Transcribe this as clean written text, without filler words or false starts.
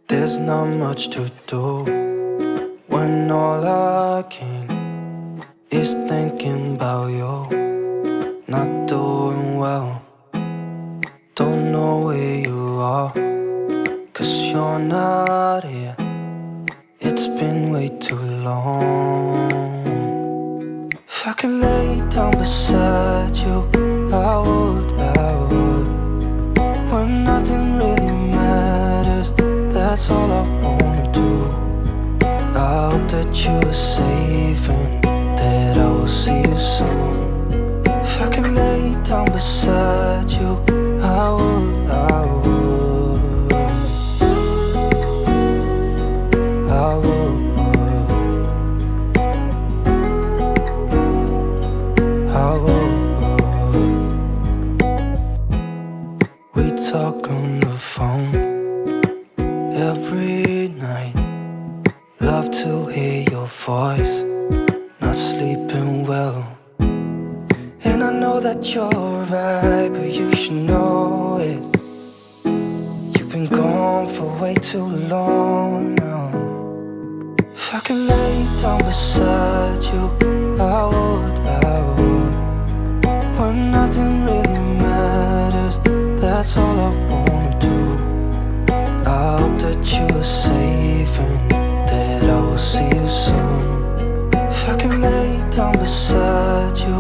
There's not much to do when all I can is thinking about you. Not doing well, don't know where you are, 'cause you're not here. It's been way too long. If I could lay down beside you, I would. When nothing really matters, that's all I wanna do. I hope that you are safe and that I will see you soon. If I could lay down beside you, I would. We talk on the phone every night. Love to hear your voice. Not sleeping well, and I know that you're right, but you should know it. You've been gone for way too long now. If I could lay down beside you, I would. When nothing really matters, that's all I wanna do. I hope that you are safe and that I will see you soon. If I could lay down beside you,